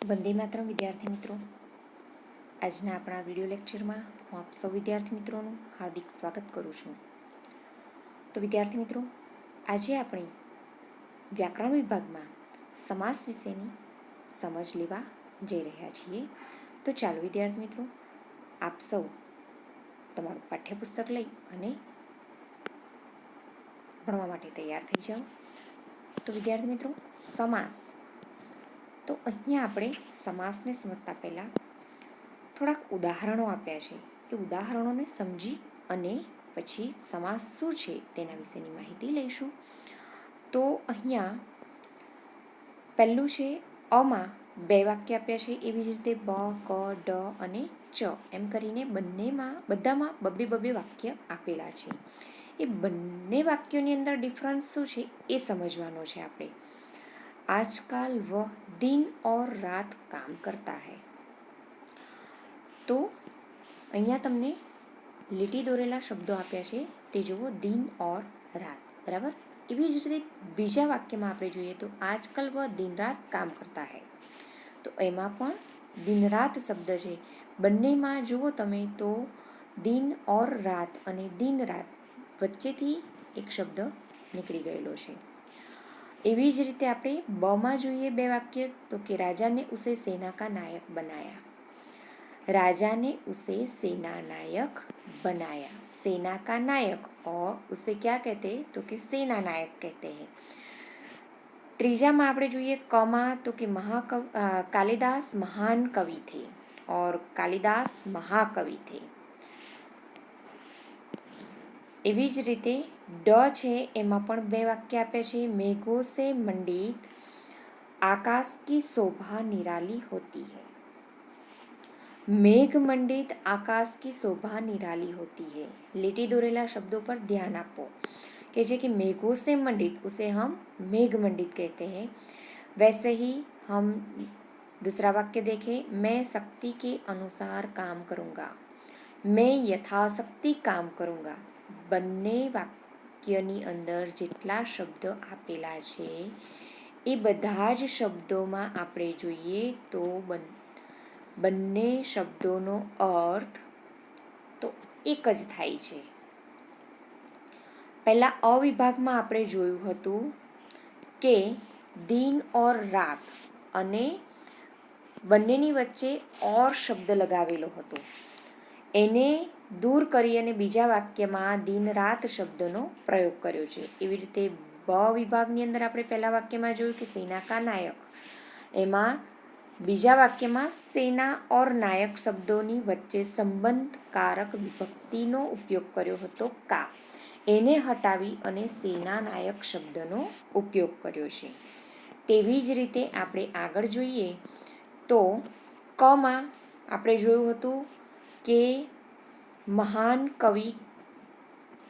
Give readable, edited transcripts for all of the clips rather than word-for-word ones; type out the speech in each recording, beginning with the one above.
વંદે માતરમ વિદ્યાર્થી મિત્રો, આજના આપણા વિડીયો લેક્ચરમાં હું આપ સૌ વિદ્યાર્થી મિત્રોનું હાર્દિક સ્વાગત કરું છું. તો વિદ્યાર્થી મિત્રો, આજે આપણે વ્યાકરણ વિભાગમાં સમાસ વિશેની સમજ લેવા જઈ રહ્યા છીએ. તો ચાલો વિદ્યાર્થી મિત્રો, આપ સૌ તમારું પાઠ્યપુસ્તક લઈ અને ભણવા માટે તૈયાર થઈ જાઓ. તો વિદ્યાર્થી મિત્રો, સમાસ, તો અહીંયા આપણે સમાસને સમજતા પહેલાં થોડાક ઉદાહરણો આપ્યા છે. એ ઉદાહરણોને સમજી અને પછી સમાસ શું છે તેના વિશેની માહિતી લઈશું. તો અહીંયા પહેલું છે, અમાં 2 વાક્ય આપ્યા છે. એવી જ રીતે બ, ક, ડ અને ચ એમ કરીને બધામાં બબ્બે વાક્ય આપેલા છે. એ બંને વાક્યોની અંદર ડિફરન્સ શું છે એ સમજવાનો છે આપણે. આજકાલ વહ दिन और रात काम करता है. તો અહીંયા તમને લીટી દોરેલા શબ્દો આપ્યા છે, તે જુઓ, दिन और रात, બરાબર. એવી જ રીતે બીજા વાક્યમાં આપણે જોઈએ તો આજકાલ વહ दिन रात काम करता है. તો એમાં પણ दिन रात શબ્દ છે. બંનેમાં જુઓ તમે તો दिन और रात અને दिन रात વચ્ચેથી એક શબ્દ નીકળી ગયેલો છે. એવી જ રીતે આપણે બમાં જોઈએ 2 વાક્ય, તો કે રાજાને ઉસે સેના કા નાયક બનાયા. राजा ने उसे सेना नायक बनाया. सेना का नायक और उसे क्या कहते हैं, तो कि सेना नायक कहते हैं. ત્રીજામાં આપણે જોઈએ કમાં, તો કે कालिदास महान कवि थे और कालिदास महाकवि थे. એવી જ રીતે ડ છે, એમાં પણ 2 વાક્ય આપ્યા છે. મેઘો સે મંડિત आकाश की शोभा निराली होती है. मेघ मंडित आकाश की शोभा निराली होती है. લીટી દોરેલા શબ્દો પર ધ્યાન આપો कि जे कि मेघों से मंडित, उसे हम मेघ मंडित कहते हैं. वैसे ही हम दूसरा वाक्य देखें, मैं शक्ति के अनुसार काम करूँगा, मैं यथाशक्ति काम करूँगा. બંને વાક્યની અંદર જેટલા શબ્દ આપેલા છે એ બધા જ શબ્દોમાં આપણે જોઈએ તો બંને શબ્દોનો અર્થ તો એક જ થાય છે. પહેલાં અ વિભાગમાં આપણે જોયું હતું કે दिन और रात અને બંનેની વચ્ચે ઓર શબ્દ લગાવેલો હતો. એને દૂર કરી અને બીજા વાક્યમાં दिन रात શબ્દનો પ્રયોગ કર્યો છે. એવી રીતે બ વિભાગની અંદર આપણે પહેલા વાક્યમાં જોયું કે સેના કા નાયક, એમાં બીજા વાક્યમાં સેના ઓર નાયક શબ્દોની વચ્ચે સંબંધકારક વિભક્તિનો ઉપયોગ કર્યો હતો કા. એને હટાવી અને સેના નાયક શબ્દનો ઉપયોગ કર્યો છે. તેવી જ રીતે આપણે આગળ જોઈએ તો કમાં આપણે જોયું હતું કે મહાન કવિ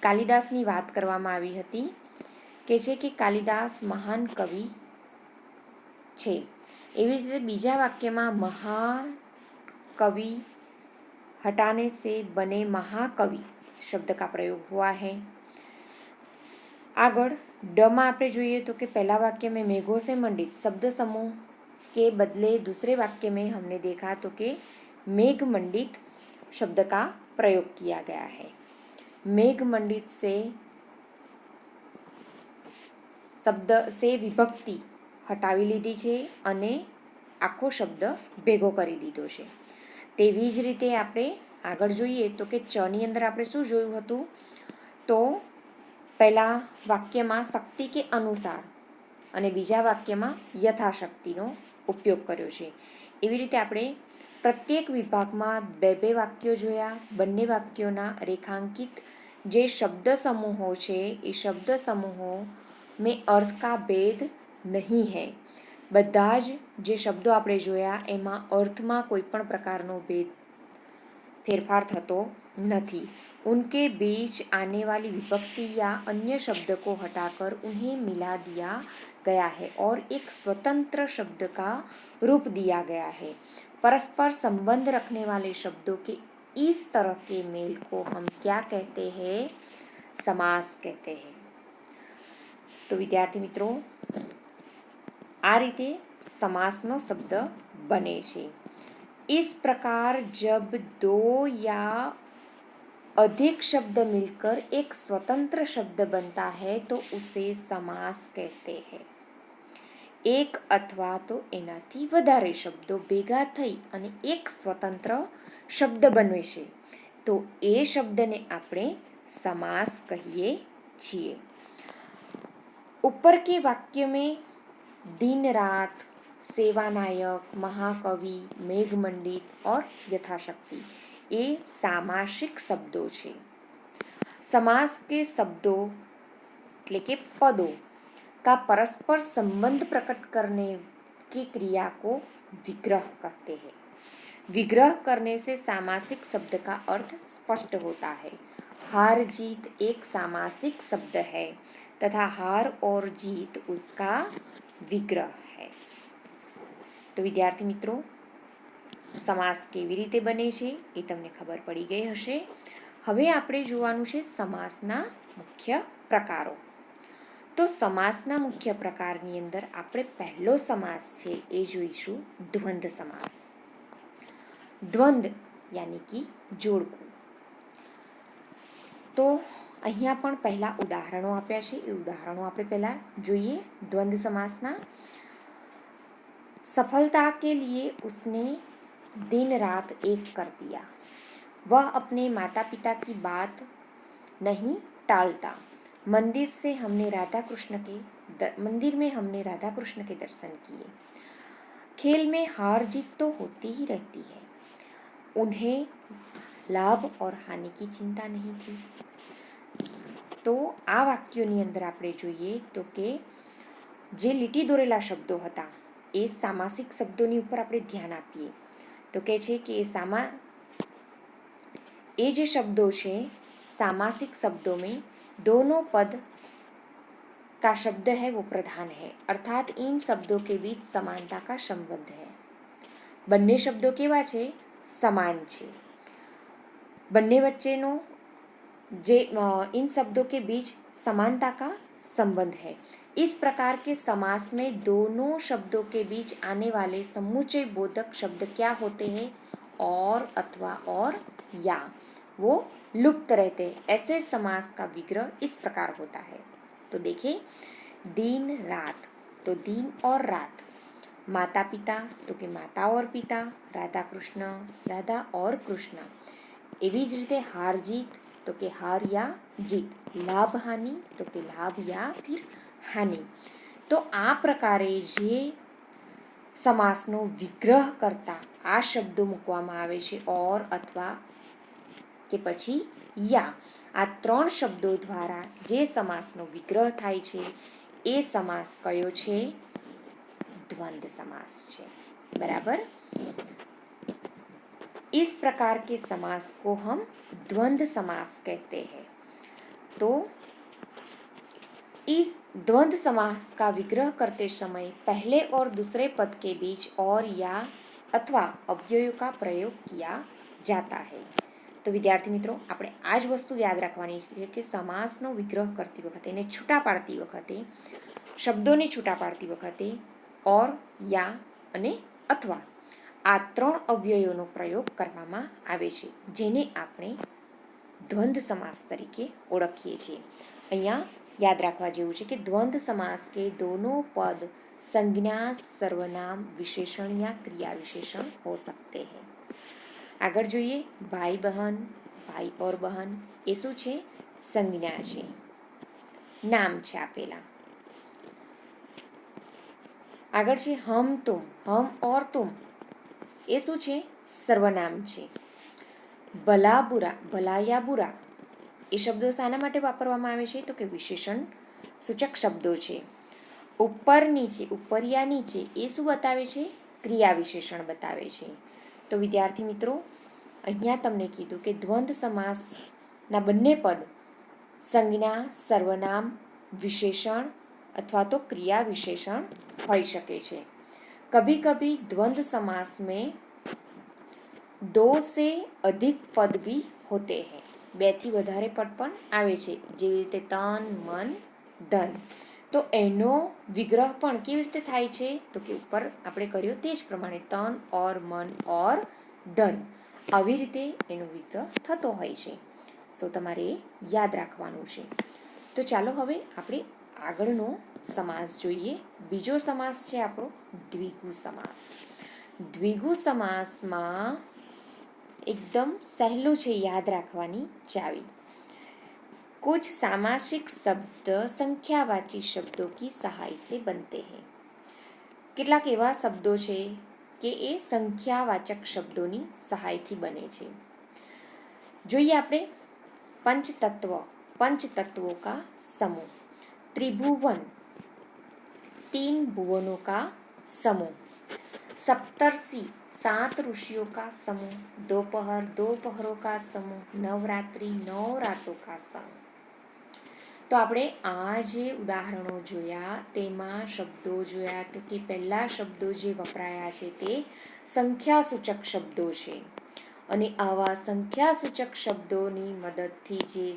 કાલિદાસની વાત કરવામાં આવી હતી કે છે કે કાલિદાસ મહાન કવિ છે. એવી જ રીતે બીજા વાક્યમાં महाकवि हटाने से बने महाकवि शब्द का प्रयोग हुआ है. આગળ ડમાં આપણે જોઈએ તો કે पहला वाक्य में मेघों से मंडित शब्द समूह के बदले दूसरे वाक्य में हमने देखा तो कि मेघ मंडित शब्द का प्रयोग किया गया है. मेघ मंडित से શબ્દ से વિભક્તિ હટાવી લીધી છે અને આખો શબ્દ ભેગો કરી દીધો છે. તેવી જ રીતે આપણે આગળ જોઈએ તો કે ચની અંદર આપણે શું જોયું હતું, તો પહેલા વાક્યમાં શક્તિ કે અનુસાર અને બીજા વાક્યમાં યથાશક્તિનો ઉપયોગ કર્યો છે. એવી રીતે આપણે પ્રત્યેક વિભાગમાં 2 વાક્યો જોયા. બંને વાક્યોના રેખાંકિત જે શબ્દ સમૂહો છે એ શબ્દ સમૂહો में अर्थ का भेद नहीं है. બધા જ જે શબ્દો આપણે જોયા એમાં અર્થમાં કોઈ પણ પ્રકારનો ફેરફાર થતો નથી. उनके बीच आने वाली विभक्ति या अन्य शब्द को हटाकर उन्हें मिला दिया गया है और एक स्वतंत्र शब्द का रूप दिया गया है. परस्पर संबंध रखने वाले शब्दों के इस तरह के मेल को हम क्या कहते हैं, समास कहते हैं. તો વિદ્યાર્થી મિત્રો, આ રીતે સમાસનો શબ્દ बने छे। इस प्रकार जब दो या अधिक शब्द मिलकर एक स्वतंत्र शब्द बनता है तो उसे समास कहते हैं। एक अथवा तो एनाथी वधारे शब्दो भेगा थई अने एक स्वतंत्र शब्द बने छे तो ए शब्दने આપણે समास कहिए છીએ। ऊपर के वाक्य में दिन रात, सेवानायक, महाकवि, मेघमंडित और यथाशक्ति ये सामासिक शब्दों छे। समास के शब्दों એટલે કે पदों का परस्पर संबंध प्रकट करने की क्रिया को विग्रह कहते हैं। विग्रह करने से सामासिक शब्द का अर्थ स्पष्ट होता है। हार जीत एक सामासिक शब्द है तथा हार और जीत उसका विग्रह है। तो विद्यार्थी मित्रों, समास केवी रीते बने छे ए तमने खबर पड़ी गई हशे। हवे आपणे जोवानुं छे समासना मुख्य प्रकारो। तो समासना मुख्य प्रकारनी अंदर આપણે પહેલો સમાસ છે એ જોઈશું દ્વંદ્વ સમાસ। દ્વંદ્વ यानी कि જોડકું। તો અહીંયા પણ પહેલા ઉદાહરણો આપ્યા છે એ ઉદાહરણો આપણે પહેલા જોઈએ। દ્વંદ્વ સમાસના सफलता के लिए उसने दिन रात एक कर दिया। वह अपने माता पिता की बात नहीं टालता। मंदिर में हमने राधा कृष्ण के दर्शन किए। खेल में हार जीत तो होती ही रहती है। उन्हें लाभ और हानि की चिंता नहीं थी। तो आ वाक्योनी अंदर આપણે જોઈએ તો કે જે લીટી દોરેલા શબ્દો હતા એ સામાસિક શબ્દોની ઉપર આપણે ધ્યાન આપીએ તો કહે છે કે એ જે શબ્દો છે सामासिक शब्दों में दोनों पद का शब्द है वो प्रधान है, अर्थात इन शब्दों के बीच समानता का संबंध है। बन्ने शब्दों केवा छे? समान छे। बन्ने वच्चेनो जे इन शब्दों के बीच समानता का संबंध है। इस प्रकार के समास में दोनों शब्दों के बीच आने वाले समुच्चय बोधक शब्द क्या होते हैं? और, अथवा और, या, वो लुप्त रहते हैं। ऐसे समास का विग्रह इस प्रकार होता है। तो देखिए, दिन रात तो दिन और रात, माता पिता तो कि माता और पिता, राधा कृष्ण राधा और कृष्ण। एवी ज रीते हार जीत तो कि हार या जीत, लाभ हानि तो कि लाभ या फिर हानि। तो आ प्रकारे जे समासनो विग्रह करता आ शब्दों मूकवामां आवे छे और, अथवा के पछी या। आ त्रण शब्दों द्वारा जे समासनो विग्रह थाय छे ए समास कयो छे? द्वंद्व समास छे। बराबर। इस प्रकार के समास को हम द्वंद्व समास कहते हैं। तो इस द्वंद्व समास का विग्रह करते समय पहले और दूसरे पद के बीच और, या, अथवा अव्ययों का प्रयोग किया जाता है। तो विद्यार्थी मित्रों, આપણે આ જ વસ્તુ યાદ રાખવાની છે કે સમાસનો વિગ્રહ કરતી વખતે, એને છૂટા પાડતી વખતે, શબ્દોને છૂટા પાડતી વખતે ઓર, યા અને અથવા આ ત્રણ અવ્યયોનો પ્રયોગ કરવામાં આવે છે, જેને આપણે દ્વંદ્વ સમાસ તરીકે ઓળખીએ છીએ। અહીંયા याद रखवा जेवुं छे कि द्वंद्व समास के दोनों पद संज्ञा, सर्वनाम, विशेषण या क्रिया विशेषण हो सकते हैं। आगळ जोईए, भाई बहन, भाई और बहन ए शुं छे? संज्ञा छे, नाम छे आपेला। आगळ छे हम तुम, हम और तुम ए शुं छे? सर्वनाम छे। भला बुरा, भला या बुरा એ શબ્દો શાના માટે વાપરવામાં આવે છે? તો કે વિશેષણ સૂચક શબ્દો છે। ઉપર નીચે, ઉપર યા નીચે એ શું બતાવે છે? ક્રિયા વિશેષણ બતાવે છે। તો વિદ્યાર્થી મિત્રો, અહીંયા તમને કીધું કે દ્વંદ્વ સમાસના બંને પદ સંજ્ઞા, સર્વનામ, વિશેષણ અથવા તો ક્રિયા વિશેષણ હોઈ શકે છે। कभी कभी द्वंद्व समास में 2 से अधिक पद भी होते हैं। 2 થી વધારે પદ પણ આવે છે, જેવી રીતે તન, મન, ધન। તો તો એનો વિગ્રહ પણ કેવી રીતે થાય છે? તો કે ઉપર આપણે કર્યો તે જ પ્રમાણે તન ઓર મન ઓર ધન, આવી રીતે એનો વિગ્રહ થતો હોય છે. સો તમારે એ યાદ રાખવાનું છે. તો ચાલો હવે આપણે આગળનો સમાસ જોઈએ. બીજો સમાસ છે આપણો દ્વિગુ સમાસ. દ્વિગુ સમાસમાં एकदम સહેલું છે યાદ રાખવાની ચાવી. कुछ सामासिक शब्द संख्यावाची शब्दों की सहाय से बनते हैं. કેટલાક એવા શબ્દો છે કે એ સંખ્યાવાચક શબ્દોની સહાયથી બને છે. જોઈએ આપણે पंचतत्वों का समूह, त्रिभुवन 3 भुवनों का समूह, सप्तर्षि 7 ऋषियों का समूह, दोपहर 2 पहरों का समूह, नवरात्रि 9 रातों का समूह. તો આપણે આ જે ઉદાહરણો જોયા તેમાં શબ્દો જોયા તો કે પહેલા શબ્દો જે વપરાયા છે તે સંખ્યાસૂચક શબ્દો છે અને આવા સંખ્યાસૂચક શબ્દોની મદદથી જે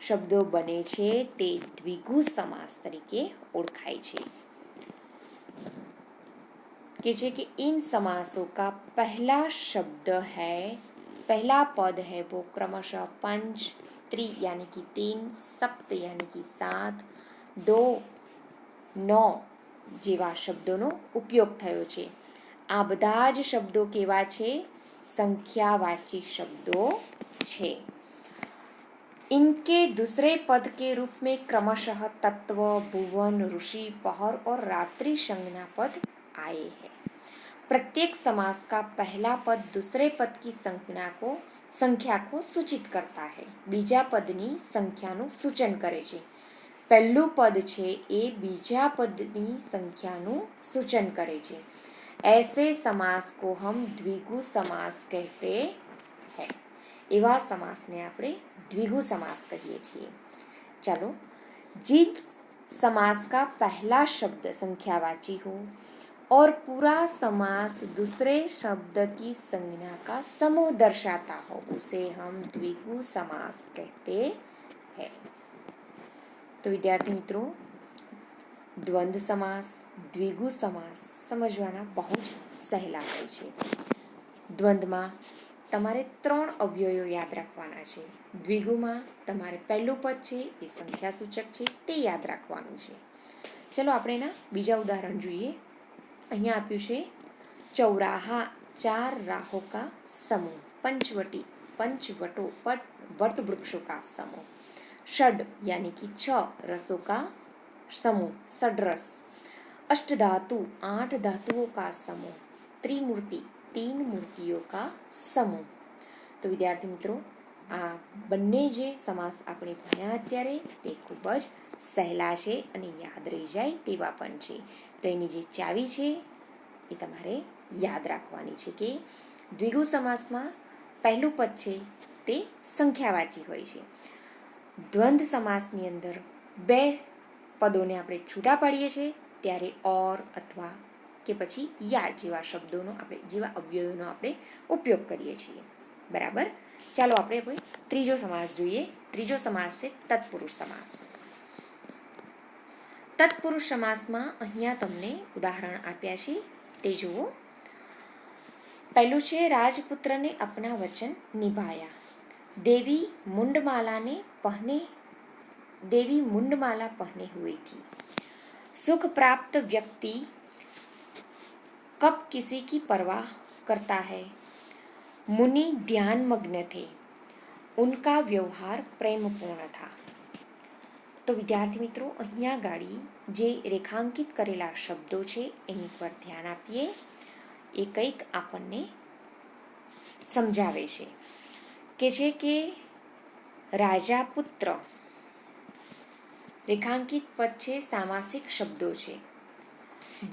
શબ્દો બને છે તે દ્વિગુ સમાસ તરીકે ઓળખાય છે. કે છે કે इन समासों का पहला शब्द है, पहला पद है वो क्रमशः पंच, त्रि यानी कि 3, सप्त यानी कि 7, 2, 9 જેવા શબ્દોનો ઉપયોગ થયો છે. આ બધા જ શબ્દો કેવા છે? સંખ્યાવાચી શબ્દો છે. इनके दूसरे पद के रूप में क्रमशः तत्व, भुवन, ऋषि, पहर और रात्रि संज्ञा पद आए हैं. प्रत्येक समास का पहला पद दूसरे पद की संख्या को सूचित करता है. बीजा पदनी संख्याનું સૂચન કરે છે. પહેલું પદ છે એ બીજા પદની સંખ્યાનું સૂચન કરે છે. ऐसे समास को हम द्विगु समास कहते हैं. એવા સમાસને આપણે દ્વિગુ समास કહીએ છીએ. चलो, जिस समास का पहला शब्द संख्यावाची हो और पूरा समास दूसरे शब्द की संज्ञा का समूह दर्शाता हो उसे हम द्विगु समास कहते हैं. तो विद्यार्थी मित्रों, द्वंद्व समास, द्विगु समास समझवाना बहुत સહેલા હોય છે. દ્વંદ્વમાં તમારે 3 અવયવો યાદ રાખવાના છે. દ્વિગુમાં તમારે પહેલું પદ છે એ સંખ્યાસૂચક છે તે યાદ રાખવાનું છે. ચલો આપણે એના બીજા ઉદાહરણ જોઈએ. અહીંયા આપ્યું છે चौराहा 4 राहों का समूह, पंचवटों वट वृक्षों का समूह, षड यानी कि 6 रसों का समूह, षड्रस, अष्टधातु 8 धातुओं का समूह, त्रिमूर्ति 3 मूर्तियों का समूह. તો વિદ્યાર્થી મિત્રો, આ બંને જે સમાસ આપણે ભણ્યા અત્યારે તે ખૂબ જ સહેલા છે અને યાદ રહી જાય તેવા પણ છે. તો એની જે ચાવી છે એ તમારે યાદ રાખવાની છે કે દ્વિગુ સમાસમાં પહેલું પદ છે તે સંખ્યાવાચી હોય છે. દ્વંદ્વ સમાસની અંદર 2 પદોને આપણે છૂટા પાડીએ છીએ ત્યારે ઓર અથવા કે પછી યા જેવા શબ્દોનો આપણે જેવા અવયવોનો આપણે ઉપયોગ કરીએ છીએ. બરાબર. ચાલો આપણે ત્રીજો સમાસ જોઈએ. ત્રીજો સમાસ છે તત્પુરુષ સમાસ. તત્પુરુષ સમાસમાં અહીંયા તમને ઉદાહરણ આપ્યા છે તે જુઓ. પહેલું છે રાજપુત્રને अपना वचन निभाया. देवी मुंडमाला पहने हुई थी. सुख प्राप्त व्यक्ति कब किसी की परवाह करता है. मुनि ध्यान मग्न थे. उनका व्यवहार प्रेमपूर्ण था. તો વિદ્યાર્થી મિત્રો, અહીંયા ગાડી જે રેખાંકિત કરેલા શબ્દો છે એની પર ધ્યાન આપીએ. એ કંઈક આપણને સમજાવે છે કે રાજા પુત્ર रेखांकित पद છે सामासिक शब्दों છે.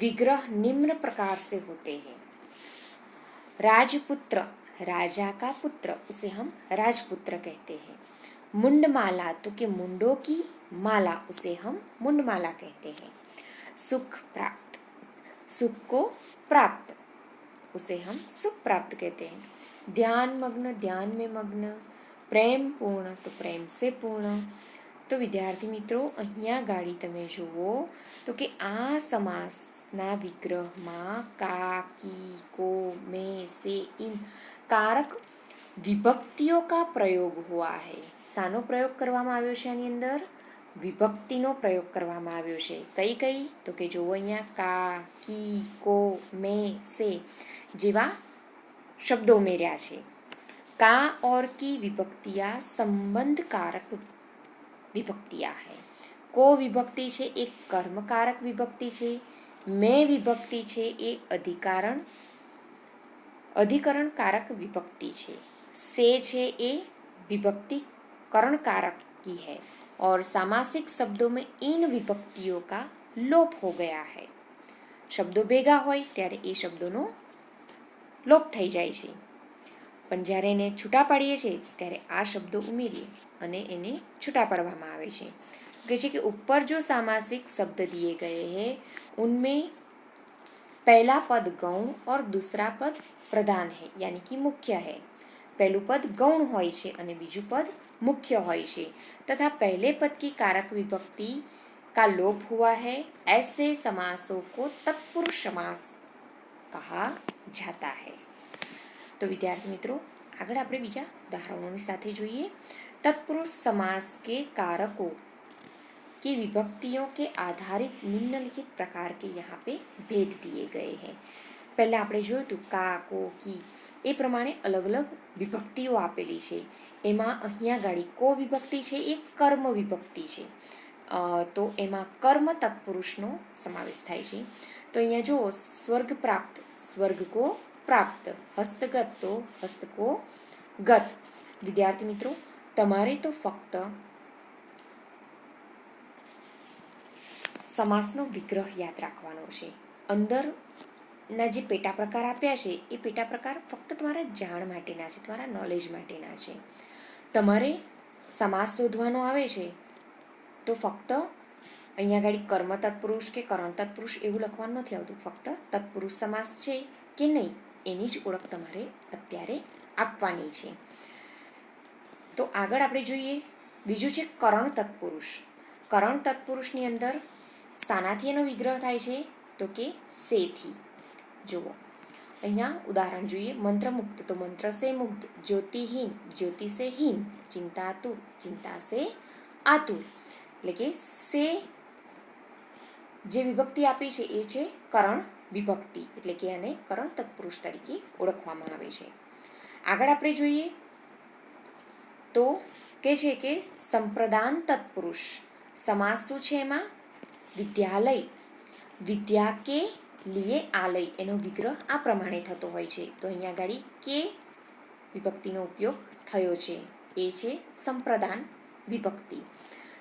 विग्रह निम्न प्रकार से होते हैं. राजपुत्र, राजा का पुत्र, उसे हम राजपुत्र कहते हैं. मुंडमाला तो के मुंडों की माला, उसे हम मुंडमाला कहते हैं. सुख प्राप्त, सुख को प्राप्त, उसे हम सुख प्राप्त कहते हैं. ध्यान मग्न, ध्यान में मग्न. प्रेम पूर्ण तो प्रेम से पूर्ण. तो તો વિદ્યાર્થી મિત્રો અહીંયા ગાડી તમે જુઓ તો કે આ સમાસના વિગ્રહમાં કા, કી, કો, મે, સે, ઇન કારક વિભક્તિઓ કા પ્રયોગ હુઆ હૈ. શાનો પ્રયોગ કરવામાં આવ્યો છે આની અંદર? વિભક્તિનો પ્રયોગ કરવામાં આવ્યો છે. કઈ કઈ? તો કે જુઓ અહીંયા કા, કી, કો, મે, સે જેવા શબ્દો ઉમેર્યા છે. का और की विभक्तियाँ संबंध कारक विभक्तियाँ है. को विभक्ति છે એ કર્મકારક વિભક્તિ છે. મેં વિભક્તિ છે એ अधिकरण कारक विभक्ति છે. से છે એ विभक्ति करण कारक की है और सामासिक शब्दों में इन विभक्तियों का लोप हो गया है. શબ્દો ભેગા હોય ત્યારે એ શબ્દોનો લોપ થઈ જાય છે, પણ જ્યારે એને છૂટા પાડીએ છીએ ત્યારે આ શબ્દો ઉમેરીએ અને એને છૂટા પાડવામાં આવે છે. કહે છે કે ઉપર જો सामासिक शब्द दिए गए हैं उनमें पहला पद गौण और दूसरा पद प्रधान है यानी कि मुख्य है. पहલું પદ गौण હોય છે અને બીજું પદ मुख्य હોય છે तथा पहले पद की कारक विभक्ति का लोप हुआ है. ऐसे समासों को तत्पुरुष समास कहा जाता है. तो विद्यार्थी मित्रों आगे આપણે બીજા ઉદાહરણોની સાથે જોઈએ. तत्पुरुष समास के कारकों की विभक्तियों के आधारित निम्नलिखित प्रकार के यहाँ पे भेद दिए गए हैं. પહેલા આપણે જોયું હતું કા, કો, કી એ પ્રમાણે અલગ અલગ વિભક્તિઓ આપેલી છે. એમાં અહીંયા ગાડી કો વિભક્તિ છે એ કર્મ વિભક્તિ છે, તો એમાં કર્મ તત્પુરુષનો સમાવેશ થાય છે. તો અહીંયા જુઓ સ્વર્ગ પ્રાપ્ત, સ્વર્ગ કો પ્રાપ્ત, હસ્તગત તો હસ્તકો ગત. વિદ્યાર્થી મિત્રો તમારે તો ફક્ત સમાસનો વિગ્રહ યાદ રાખવાનો છે. અંદરના જે પેટા પ્રકાર આપ્યા છે એ પેટા પ્રકાર ફક્ત તમારા જાણ માટેના છે, તમારા નોલેજ માટેના છે. તમારે સમાસ શોધવાનો આવે છે તો ફક્ત અહીંયા આગળ કર્મ તત્પુરુષ કે કરણ તત્પુરુષ એવું લખવાનું નથી આવતું. ફક્ત તત્પુરુષ સમાસ છે કે નહીં એની જ ઓળખ તમારે અત્યારે આપવાની છે. તો આગળ આપણે જોઈએ બીજું છે કરણ તત્પુરુષ. કરણ તત્પુરુષની અંદર શાનાથી એનો વિગ્રહ થાય છે તો કે સેથી. જુઓ અહીંયા ઉદાહરણ જોઈએ. મંત્રમુક્ત તો મંત્ર સે મુગ્ધ, જ્યોતિહીન જ્યોતિ સે હીન, ચિંતાતુર ચિંતા સે આતુર. એટલે કે સે જે વિભક્તિ આપી છે એ છે કરણ વિભક્તિ, એટલે કે આને કરણ તત્પુરુષ તરીકે ઓળખવામાં આવે છે. આગળ આપણે જોઈએ તો કે છે કે સંપ્રદાન તત્પુરુષ સમાસ શું છે એમાં? વિદ્યાલય, વિદ્યા કે લીએ આલય એનો વિગ્રહ આ પ્રમાણે થતો હોય છે. તો અહીંયા આગળ કે વિભક્તિનો ઉપયોગ થયો છે એ છે સંપ્રદાન વિભક્તિ.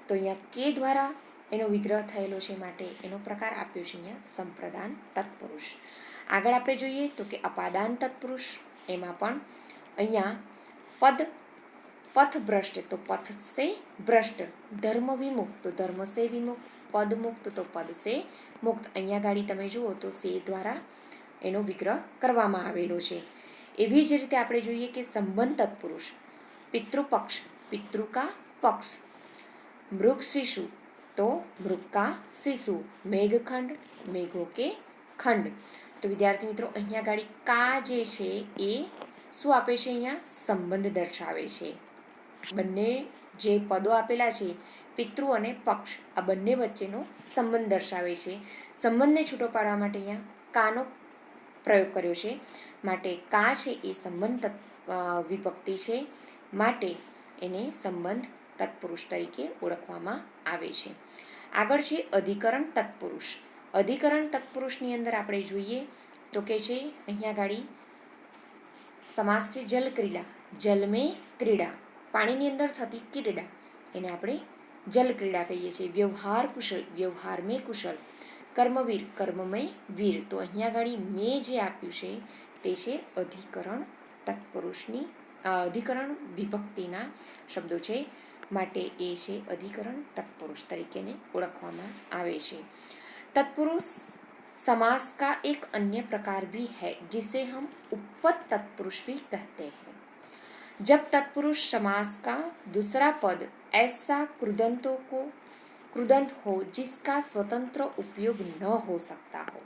તો અહીંયા કે દ્વારા એનો વિગ્રહ થયેલો છે માટે એનો પ્રકાર આપ્યો છે અહીંયા સંપ્રદાન તત્પુરુષ. આગળ આપણે જોઈએ તો કે અપાદાન તત્પુરુષ. એમાં પણ અહીંયા પથ ભ્રષ્ટ તો પથ સે ભ્રષ્ટ, ધર્મ વિમુક્ત તો ધર્મ સે વિમુક્ત, પદ મુક્ત તો પદ સે મુક્ત. અહીંયા ગાડી તમે જુઓ તો સે દ્વારા એનો વિગ્રહ કરવામાં આવેલો છે. એવી જ રીતે આપણે જોઈએ કે સંબંધ તત્પુરુષ. પિતૃપક્ષ પિતૃ કા પક્ષ, મૃગ શિશુ તો મૃગ કા શિશુ, મેઘખંડ મેઘો કે ખંડ. તો વિદ્યાર્થી મિત્રો અહીંયા ગાડી કા જે છે એ શું આપે છે? અહીંયા સંબંધ દર્શાવે છે. બંને જે પદો આપેલા છે પિતૃ અને પક્ષ આ બંને વચ્ચેનો સંબંધ દર્શાવે છે. સંબંધને છૂટો પાડવા માટે અહીંયા કાનો પ્રયોગ કર્યો છે. માટે કા છે એ સંબંધ વિભક્તિ છે, માટે એને સંબંધ તત્પુરુષ તરીકે ઓળખવામાં આવે છે. આગળ છે અધિકરણ તત્પુરુષ. અધિકરણ તત્પુરુષની અંદર આપણે જોઈએ તો કે છે અહીંયા ગાડી સમાસ છે જલ ક્રીડા. જલ મેં ક્રીડા, પાણીની અંદર થતી ક્રીડા એને આપણે જલ ક્રીડા કહીએ છીએ. વ્યવહાર કુશળ, વ્યવહાર મેં કુશળ. કર્મવીર, કર્મમય વીર. તો અહીંયા ગાડી મેં જે આપ્યું છે તે છે અધિકરણ તત્પુરુષની અધિકરણ વિભક્તિના શબ્દો છે, માટે એ છે અધિકરણ તત્પુરુષ તરીકેને ઓળખવામાં આવે છે. तत्पुरुष समास का एक अन्य प्रकार भी है जिसे हम उपपद तत्पुरुष भी कहते हैं. जब तत्पुरुष समास का दूसरा पद ऐसा कृदंत हो जिसका स्वतंत्र उपयोग न हो सकता हो,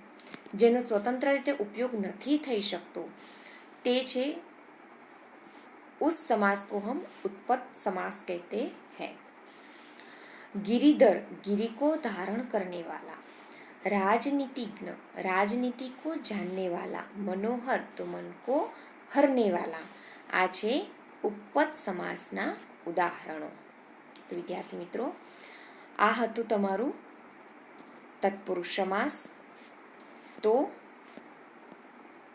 જેનો સ્વતંત્ર રીતે ઉપયોગ નથી થઈ શકતો, તે છે उस समास को हम उत्पत्त समास कहते हैं। गिरिधर, गिरि को धारण करने वाला। राजनीतिज्ञ, राजनीति को जानने वाला। मनोहर, तो मन को हरने वाला। आ छे उपपद समासना उदाहरणों। तो विद्यार्थी मित्रों, आ हतुं तमारुं तत्पुरुष समास। तो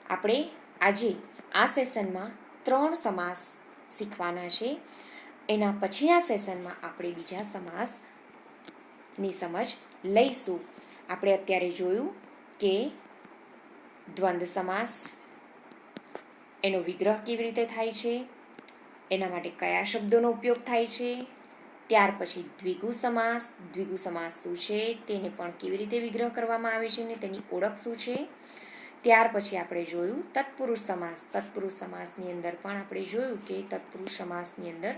આપણે આજે આ સેશનમાં 3 સમાસ શીખવાના છે. એના પછીના સેશનમાં આપણે બીજા સમાસની સમજ લઈશું. આપણે અત્યારે જોયું કે દ્વંદ્વ સમાસ, એનો વિગ્રહ કેવી રીતે થાય છે, એના માટે કયા શબ્દોનો ઉપયોગ થાય છે. ત્યાર પછી દ્વિગુ સમાસ, દ્વિગુ સમાસ શું છે, તેને પણ કેવી રીતે વિગ્રહ કરવામાં આવે છે ને તેની ઓળખ શું છે. ત્યાર પછી આપણે જોયું તત્પુરુષ સમાસ. તત્પુરુષ સમાસની અંદર પણ આપણે જોયું કે તત્પુરુષ સમાસની અંદર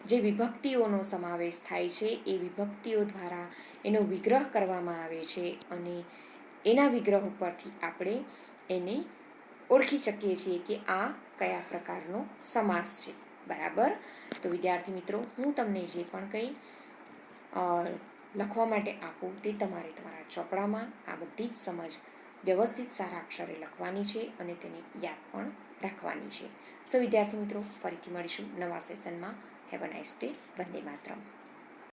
જે વિભક્તિઓનો સમાવેશ થાય છે એ વિભક્તિઓ દ્વારા એનો વિગ્રહ કરવામાં આવે છે અને એના વિગ્રહ ઉપરથી આપણે એને ઓળખી શકીએ છીએ કે આ કયા પ્રકારનો સમાસ છે. બરાબર. તો વિદ્યાર્થી મિત્રો, હું તમને જે પણ કંઈ લખવા માટે આપું તે તમારે તમારા ચોપડામાં આ બધી જ સમજ વ્યવસ્થિત સારા અક્ષરે લખવાની છે અને તેને યાદ પણ રાખવાની છે. સો વિદ્યાર્થી મિત્રો, ફરીથી મળીશું નવા સેશનમાં. Have a nice day. Vande Mataram.